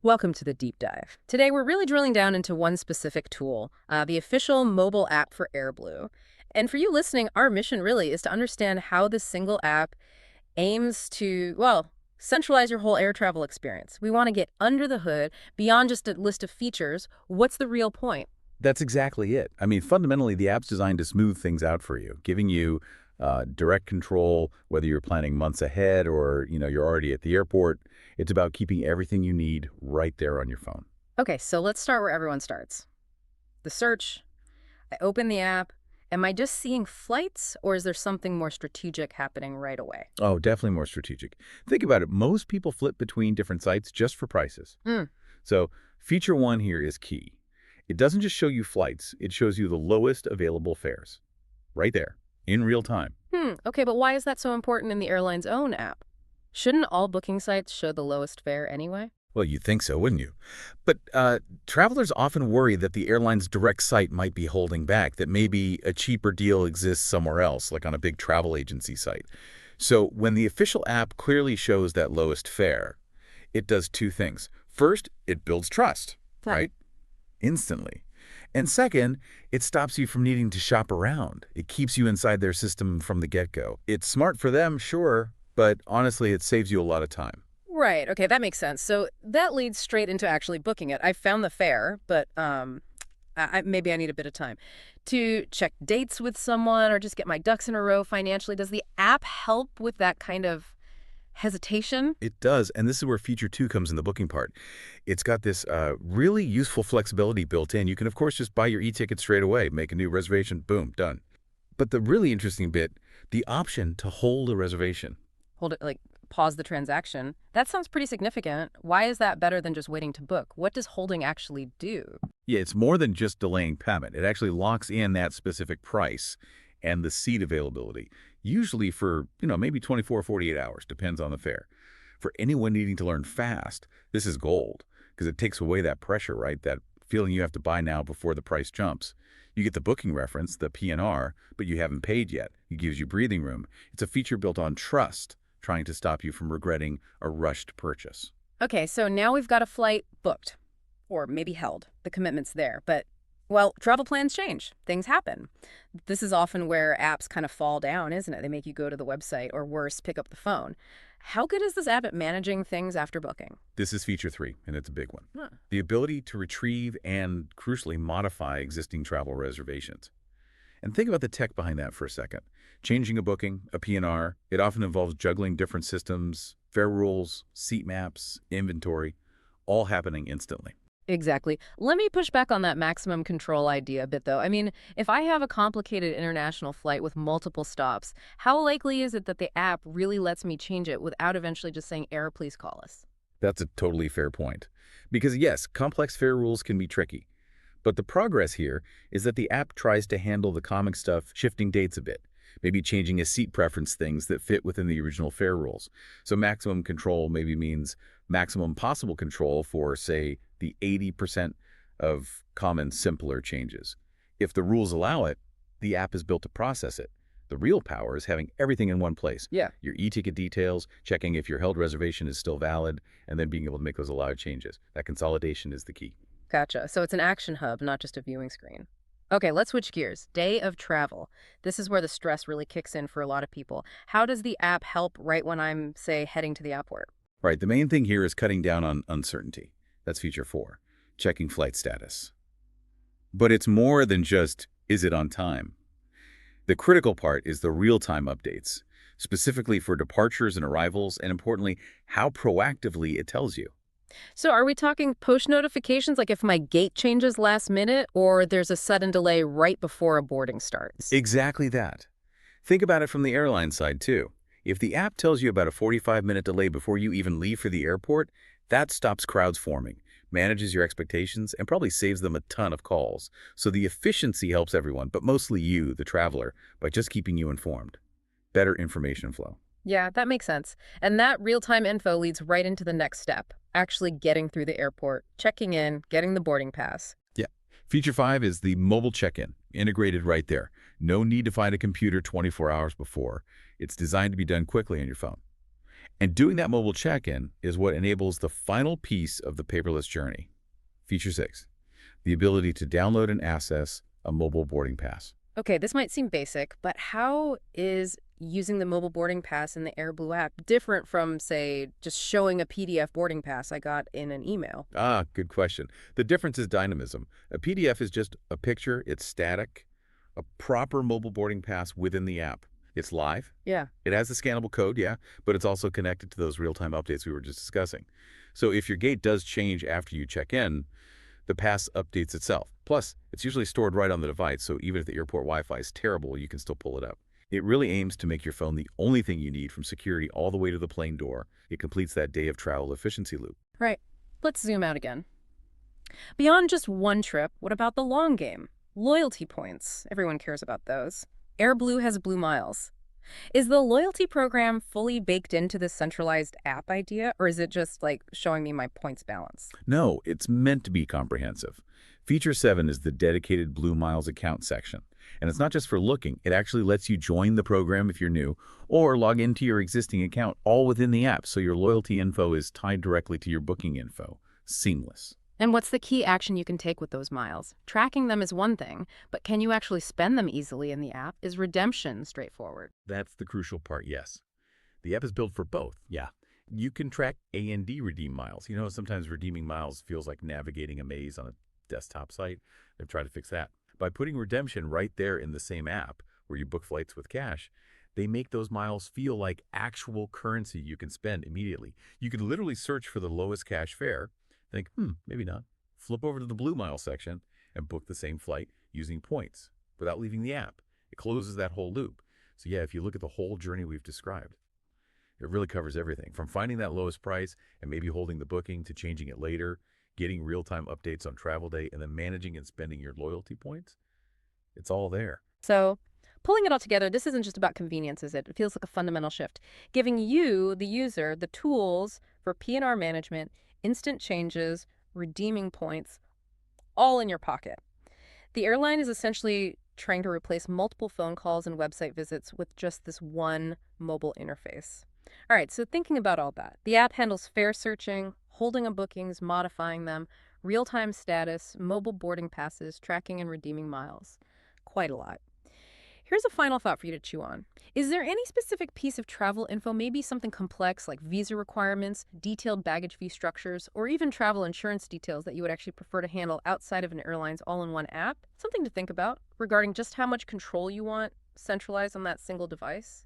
Welcome to the deep dive. Today, we're really drilling down into one specific tool, the official mobile app for Airblue. And for you listening, our mission really is to understand how this single app aims to, well, centralize your whole air travel experience. We want to get under the hood, beyond just a list of features. What's the real point? That's exactly it. I mean, fundamentally, the app's designed to smooth things out for you, giving you direct control, whether you're planning months ahead or, you're already at the airport. It's about keeping everything you need right there on your phone. Okay, so let's start where everyone starts. The search. I open the app. Am I just seeing flights, or is there something more strategic happening right away? Oh, definitely more strategic. Think about it. Most people flip between different sites just for prices. So feature one here is key. It doesn't just show you flights. It shows you the lowest available fares right there in real time. Okay, but why is that so important in the airline's own app? Shouldn't all booking sites show the lowest fare anyway? Well, you'd think so, wouldn't you? But travelers often worry that the airline's direct site might be holding back, that maybe a cheaper deal exists somewhere else, like on a big travel agency site. So when the official app clearly shows that lowest fare, it does two things. First, it builds trust, right? Instantly. And second, it stops you from needing to shop around. It keeps you inside their system from the get-go. It's smart for them, sure, but honestly, it saves you a lot of time. Right, okay, that makes sense. So that leads straight into actually booking it. I found the fare, but maybe I need a bit of time to check dates with someone or just get my ducks in a row financially. Does the app help with that kind of hesitation? It does, and this is where feature two comes in the booking part. It's got this really useful flexibility built in. You can, of course, just buy your e-ticket straight away, make a new reservation, boom, done. But the really interesting bit, the option to hold a reservation. Hold it, like pause the transaction. That sounds pretty significant. Why is that better than just waiting to book? What does holding actually do? Yeah, it's more than just delaying payment. It actually locks in that specific price and the seat availability, usually for, maybe 24 or 48 hours, depends on the fare. For anyone needing to learn fast, this is gold because it takes away that pressure, right? That feeling you have to buy now before the price jumps. You get the booking reference, the PNR, but you haven't paid yet. It gives you breathing room. It's a feature built on trust, trying to stop you from regretting a rushed purchase. Okay, so now we've got a flight booked, or maybe held. The commitment's there, but well, travel plans change. Things happen. This is often where apps kind of fall down, isn't it? They make you go to the website or worse, pick up the phone. How good is this app at managing things after booking? This is feature three, and it's a big one. Huh. The ability to retrieve and, crucially, modify existing travel reservations. And think about the tech behind that for a second. Changing a booking, a PNR, it often involves juggling different systems, fare rules, seat maps, inventory, all happening instantly. Exactly. Let me push back on that maximum control idea a bit, though. I mean, if I have a complicated international flight with multiple stops, how likely is it that the app really lets me change it without eventually just saying, "Error, please call us"? That's a totally fair point. Because yes, complex fare rules can be tricky. But the progress here is that the app tries to handle the common stuff, shifting dates a bit, maybe changing a seat preference things that fit within the original fare rules. So maximum control maybe means maximum possible control for, say, the 80% of common simpler changes. If the rules allow it, the app is built to process it. The real power is having everything in one place. Yeah. Your e-ticket details, checking if your held reservation is still valid, and then being able to make those allowed changes. That consolidation is the key. Gotcha. So it's an action hub, not just a viewing screen. Okay, let's switch gears. Day of travel. This is where the stress really kicks in for a lot of people. How does the app help right when I'm, say, heading to the airport? Right, the main thing here is cutting down on uncertainty. That's feature four, checking flight status. But it's more than just, is it on time? The critical part is the real-time updates, specifically for departures and arrivals, and importantly, how proactively it tells you. So are we talking push notifications, like if my gate changes last minute, or there's a sudden delay right before a boarding starts? Exactly that. Think about it from the airline side, too. If the app tells you about a 45-minute delay before you even leave for the airport, that stops crowds forming, manages your expectations, and probably saves them a ton of calls. So the efficiency helps everyone, but mostly you, the traveler, by just keeping you informed. Better information flow. Yeah, that makes sense. And that real-time info leads right into the next step, actually getting through the airport, checking in, getting the boarding pass. Yeah. Feature 5 is the mobile check-in, integrated right there. No need to find a computer 24 hours before. It's designed to be done quickly on your phone. And doing that mobile check-in is what enables the final piece of the paperless journey. Feature 6, the ability to download and access a mobile boarding pass. Okay, this might seem basic, but how is using the mobile boarding pass in the Airblue app different from, say, just showing a PDF boarding pass I got in an email? Ah, good question. The difference is dynamism. A PDF is just a picture, it's static. A proper mobile boarding pass within the app. It's live. Yeah. It has the scannable code, yeah, but it's also connected to those real-time updates we were just discussing. So if your gate does change after you check in, the pass updates itself. Plus, it's usually stored right on the device, so even if the airport Wi-Fi is terrible, you can still pull it up. It really aims to make your phone the only thing you need from security all the way to the plane door. It completes that day of travel efficiency loop. Right. Let's zoom out again. Beyond just one trip, what about the long game? Loyalty points. Everyone cares about those. Airblue has Blue Miles. Is the loyalty program fully baked into this centralized app idea, or is it just like showing me my points balance? No, it's meant to be comprehensive. Feature 7 is the dedicated Blue Miles account section. And it's not just for looking, it actually lets you join the program if you're new, or log into your existing account all within the app, so your loyalty info is tied directly to your booking info. Seamless. And what's the key action you can take with those miles? Tracking them is one thing, but can you actually spend them easily in the app? Is redemption straightforward? That's the crucial part, yes. The app is built for both, yeah. You can track A&D redeem miles. Sometimes redeeming miles feels like navigating a maze on a desktop site. They've tried to fix that. By putting redemption right there in the same app where you book flights with cash, they make those miles feel like actual currency you can spend immediately. You can literally search for the lowest cash fare, think, maybe not. Flip over to the Blue Mile section and book the same flight using points without leaving the app. It closes that whole loop. So yeah, if you look at the whole journey we've described, it really covers everything from finding that lowest price and maybe holding the booking to changing it later, getting real-time updates on travel day, and then managing and spending your loyalty points. It's all there. So, pulling it all together, this isn't just about convenience, is it? It feels like a fundamental shift, giving you, the user, the tools for P&R management, instant changes, redeeming points, all in your pocket. The airline is essentially trying to replace multiple phone calls and website visits with just this one mobile interface. All right, so thinking about all that, the app handles fare searching, holding on bookings, modifying them, real-time status, mobile boarding passes, tracking and redeeming miles. Quite a lot. Here's a final thought for you to chew on. Is there any specific piece of travel info, maybe something complex like visa requirements, detailed baggage fee structures, or even travel insurance details that you would actually prefer to handle outside of an airline's all-in-one app? Something to think about regarding just how much control you want centralized on that single device.